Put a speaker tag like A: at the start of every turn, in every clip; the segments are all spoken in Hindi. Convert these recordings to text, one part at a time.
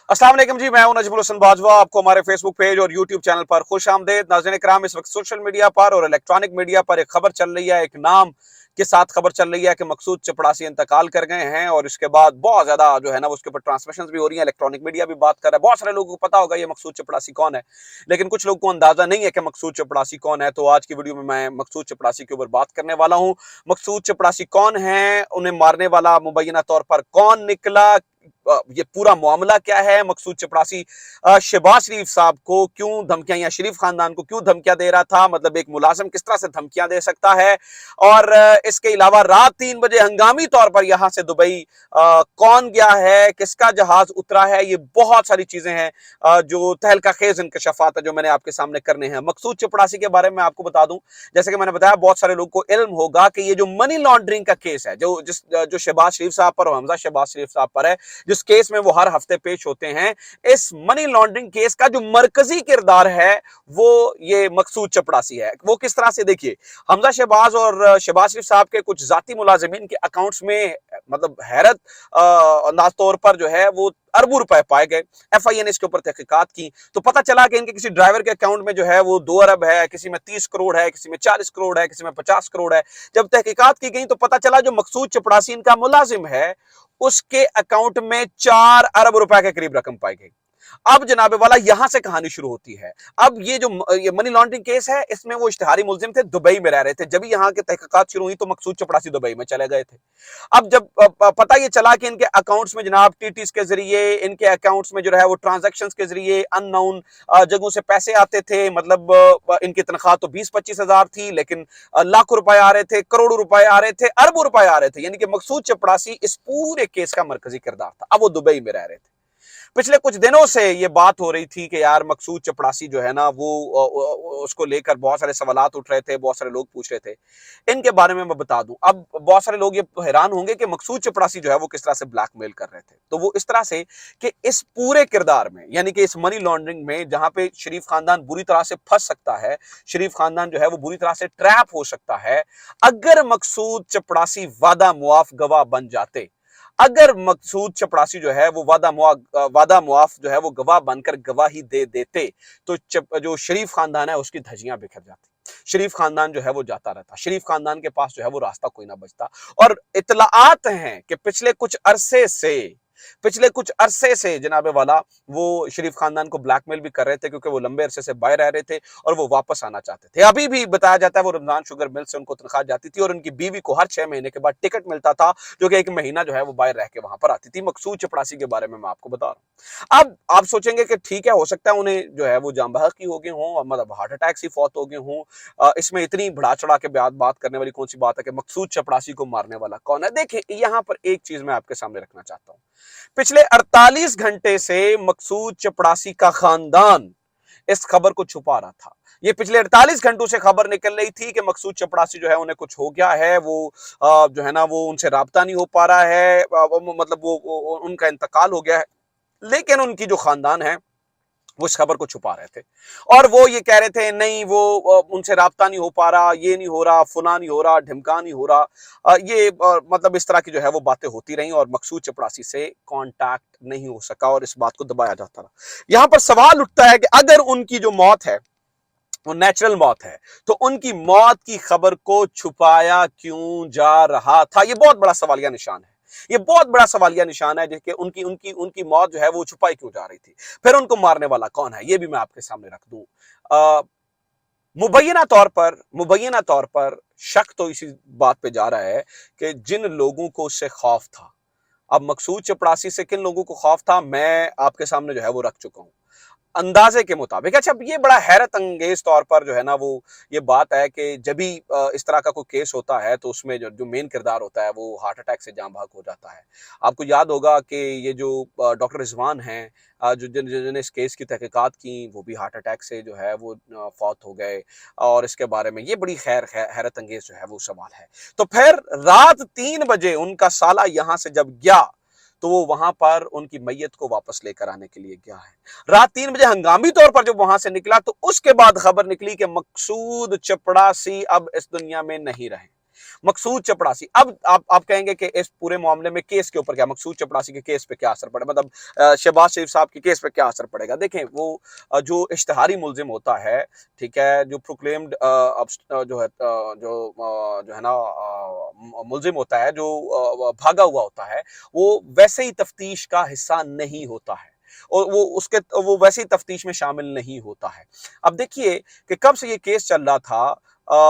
A: अस्सलाम वालेकुम जी, मैं हूं नजमुल हसन बाजवा। आपको हमारे फेसबुक पेज और यूट्यूब चैनल पर खुश आमदेद। नाज़रीन इकराम, इस वक्त सोशल मीडिया पर और इलेक्ट्रॉनिक मीडिया पर एक खबर चल रही है, एक नाम के साथ खबर चल रही है कि मकसूद चपड़ासी इंतकाल कर गए हैं। और इसके बाद बहुत ज्यादा जो है ना उसके ऊपर ट्रांसमिशन भी हो रही है, इलेक्ट्रॉनिक मीडिया भी बात कर रहा है। बहुत सारे लोगों को पता होगा ये मकसूद चपड़ासी कौन है, लेकिन कुछ लोगों को अंदाजा नहीं है कि मकसूद चपड़ासी कौन है। तो आज की वीडियो में मैं मकसूद चपड़ासी के ऊपर बात करने वाला हूं। मकसूद चपड़ासी कौन है, उन्हें मारने वाला मुबैना तौर पर कौन निकला, ये पूरा मामला क्या है, मकसूद चपड़ासी शहबाज शरीफ साहब को क्यों धमकियां या शरीफ खानदान को क्यों धमकियां दे रहा था, मतलब एक मुलाजिम किस तरह से धमकियां दे सकता है। और इसके अलावा रात 3 बजे हंगामी तौर पर यहां से दुबई कौन गया है, किसका जहाज उतरा है, ये बहुत सारी चीजें हैं जो तहलका खेज इंकशाफात है जो मैंने आपके सामने करने हैं। मकसूद चपड़ासी के बारे में आपको बता दूं, जैसे कि मैंने बताया बहुत सारे लोगों को इल्म होगा कि ये जो मनी लॉन्ड्रिंग का केस है जो शहबाज शरीफ साहब पर और हमजा शहबाज शरीफ साहब पर है, जिस केस में वो हर हफ्ते पेश होते हैं, इस मनी लॉन्ड्रिंग केस का जो मरकजी किरदार है वो ये मकसूद चपड़ासी है। वो किस तरह से, देखिए, हमजा शहबाज और शहबाज शरीफ साहब के कुछ जाती मुलाजिमीन के अकाउंट्स में मतलब हैरत अंदाज तौर पर जो है वो अरबों रुपए पाए गए। एफआईए ने इसके ऊपर तहकीकात की तो पता चला कि इनके किसी ड्राइवर के अकाउंट में जो है वो 2 अरब है, किसी में 30 करोड़ है, किसी में 40 करोड़ है, किसी में 50 करोड़ है। जब तहकीकात की गई तो पता चला जो मकसूद चपड़ासी इनका मुलाजिम है उसके अकाउंट में 4 अरब रुपए के करीब रकम पाई गई। अब जनाबे वाला यहां से कहानी शुरू होती है। अब ये मनी लॉन्ड्रिंग केस है, इसमें वो इश्तिहारी मुलजिम थे, दुबई में रह रहे थे। जब यहाँ के तहकीकात शुरू हुई तो मकसूद चपड़ासी दुबई में चले गए थे। अब जब पता ये चला कि इनके अकाउंट्स में जनाब टीटीस के जरिए, इनके अकाउंट्स में जो है वो ट्रांजैक्शंस के जरिए अननोन जगहों से पैसे आते थे। मतलब इनकी तनख्वाह तो 20-25 हजार थी, लेकिन लाखों रुपए आ रहे थे, करोड़ों रुपए आ रहे थे, अरबों रुपए आ रहे थे। यानी कि मकसूद चपड़ासी इस पूरे केस का मरकजी किरदार था। अब वो दुबई में रह रहे थे। पिछले कुछ दिनों से ये बात हो रही थी कि यार मकसूद चपड़ासी जो है ना वो उसको लेकर बहुत सारे सवालात उठ रहे थे, बहुत सारे लोग पूछ रहे थे। इनके बारे में मैं बता दूं, अब बहुत सारे लोग ये हैरान होंगे कि मकसूद चपड़ासी जो है वो किस तरह से ब्लैकमेल कर रहे थे। तो वो इस तरह से कि इस पूरे किरदार में, यानी कि इस मनी लॉन्ड्रिंग में जहां पे शरीफ खानदान बुरी तरह से फंस सकता है, शरीफ खानदान जो है वो बुरी तरह से ट्रैप हो सकता है, अगर मकसूद चपड़ासी वादा मुआफ गवाह बन जाते। अगर मकसूद चपड़ासी जो है वो वादा मुआफ जो है वो गवाह बनकर गवाही दे देते तो जो शरीफ खानदान है उसकी धज्जियां बिखर जाती। शरीफ खानदान जो है वो जाता रहता, शरीफ खानदान के पास जो है वो रास्ता कोई ना बचता। और इतलाआत हैं कि पिछले कुछ अरसे से जनाबे वाला वो शरीफ खानदान को ब्लैकमेल भी कर रहे थे, क्योंकि वो लंबे अरसे से बाहर रह रहे थे और वो वापस आना चाहते थे। अभी भी बताया जाता है वो रमजान शुगर मिल से उनको तनख्वाह जाती थी और उनकी बीवी को हर 6 महीने के बाद टिकट मिलता था, जो कि 1 महीना जो है वो बाहर रह के वहां पर आती थी। मकसूद चपड़ासी के बारे में मैं आपको बता रहा हूं। अब आप सोचेंगे कि ठीक है, हो सकता है उन्हें जो है वो जान बहकी हो गए हों, मतलब हार्ट अटैक से फौत हो गए हों। इसमें इतनी बढ़ा चढ़ा के बात करने वाली कौन सी बात है कि मकसूद चपड़ासी को मारने वाला कौन है। देखिए, यहां पर एक चीज मैं आपके सामने रखना चाहता हूं। पिछले 48 घंटे से मकसूद चपड़ासी का खानदान इस खबर को छुपा रहा था। ये पिछले 48 घंटों से खबर निकल रही थी कि मकसूद चपड़ासी जो है उन्हें कुछ हो गया है, वो जो है ना वो उनसे राब्ता नहीं हो पा रहा है, मतलब वो उनका इंतकाल हो गया है। लेकिन उनकी जो खानदान है वो इस खबर को छुपा रहे थे और वो ये कह रहे थे नहीं वो उनसे राब्ता नहीं हो पा रहा, ये नहीं हो रहा, फुला नहीं हो रहा, ढिमका नहीं हो रहा। ये मतलब इस तरह की जो है वो बातें होती रही और मकसूद चपड़ासी से कांटेक्ट नहीं हो सका और इस बात को दबाया जाता रहा। यहां पर सवाल उठता है कि अगर उनकी जो मौत है वो नेचुरल मौत है तो उनकी मौत की खबर को छुपाया क्यों जा रहा था। ये बहुत बड़ा सवालिया निशान है। ये बहुत बड़ा सवालिया निशान है कि उनकी उनकी उनकी मौत जो है वो छुपाई क्यों जा रही थी। फिर उनको मारने वाला कौन है ये भी मैं आपके सामने रख दूं। मुबैना तौर पर शक तो इसी बात पे जा रहा है कि जिन लोगों को उससे खौफ था, अब मकसूद चपड़ासी से किन लोगों को खौफ था मैं आपके सामने जो है वो रख चुका हूं अंदाजे के मुताबिक। अच्छा, ये बड़ा हैरत अंगेज तौर पर जो है ना वो ये बात है कि जब भी इस तरह का कोई केस होता है तो उसमें जो मेन किरदार होता है वो हार्ट अटैक से जान भाग हो जाता है। आपको याद होगा कि ये जो डॉक्टर रिजवान हैं, जिन्होंने इस केस की तहकीकात की, वो भी हार्ट अटैक से जो है वो फौत हो गए। और इसके बारे में ये बड़ी हैरत अंगेज जो है वो सवाल है। तो फिर रात 3 बजे उनका साला यहां से जब गया तो वो वहां पर उनकी मैयत को वापस लेकर आने के लिए गया है। रात 3 बजे हंगामी तौर पर जब वहां से निकला तो उसके बाद खबर निकली कि मकसूद चपड़ासी अब इस दुनिया में नहीं रहे। मकसूद चपड़ासी, अब आप कहेंगे कि इस पूरे मामले में केस के ऊपर क्या, मकसूद चपड़ासी के केस पे क्या असर पड़े, मतलब शहबाज शरीफ साहब के केस पे क्या असर पड़ेगा। देखें वो जो इश्तिहारी मुलजिम होता है, ठीक है, जो प्रोक्लेम्ड जो है जो है ना मुलजिम होता है, जो भागा हुआ होता है, वो वैसे ही तफ्तीश का हिस्सा नहीं होता है और वो वैसे ही तफ्तीश में शामिल नहीं होता है। अब देखिए कि कब से ये केस चल रहा था,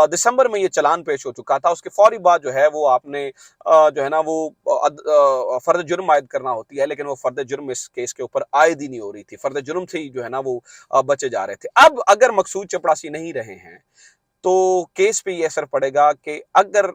A: दिसंबर में ये चालान पेश हो चुका था, उसके फौरी बाद जो है वो आपने जो है ना वो फर्द जुर्म आयद करना होती है, लेकिन वो फर्द जुर्म इस केस के ऊपर आयद ही नहीं हो रही थी, फर्द जुर्म से ही जो है ना वो बचे जा रहे थे। अब अगर मकसूद चपड़ासी नहीं रहे हैं तो केस पे ये असर पड़ेगा कि अगर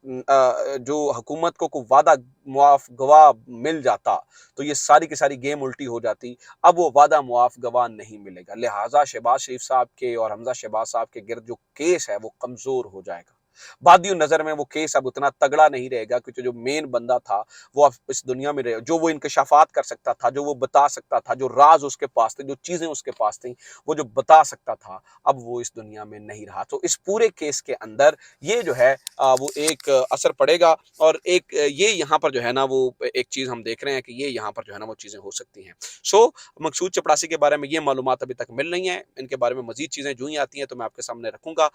A: जो हुकूमत को कोई वादा मुआफ गवाह मिल जाता तो ये सारी की सारी गेम उल्टी हो जाती। अब वो वादा मुआफ गवाह नहीं मिलेगा, लिहाजा शहबाज शरीफ साहब के और हमजा शहबाज साहब के गिर्द जो केस है वो कमजोर हो जाएगा। बादियों नजर में वो केस अब उतना तगड़ा नहीं रहेगा, क्योंकि जो मेन बंदा था वो अब इस दुनिया में रहे, जो वो इंकशाफात कर सकता था, जो वो बता सकता था, जो राज उसके पास थे, जो चीजें उसके पास थी, वो जो बता सकता था, अब वो इस दुनिया में नहीं रहा। तो इस पूरे केस के अंदर ये जो है वो एक असर पड़ेगा और एक ये यहाँ पर जो है ना वो एक चीज़ हम देख रहे हैं कि ये यहाँ पर जो है ना वो चीज़ें हो सकती हैं। सो मकसूद चपड़ासी के बारे में ये मालूमात अभी तक मिल नहीं है, इनके बारे में मज़ीद चीज़ें जो ही आती हैं तो मैं आपके सामने रखूँगा।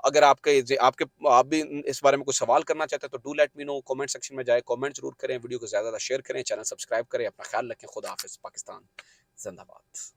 A: अगर आप भी इस बारे में कुछ सवाल करना चाहते हैं तो do let me know, comment section में जाएँ, कमेंट ज़रूर करें, वीडियो को ज़्यादा से ज़्यादा शेयर करें, चैनल सब्सक्राइब करें, अपना ख्याल रखें, खुदा हाफ़िज़, पाकिस्तान ज़िंदाबाद।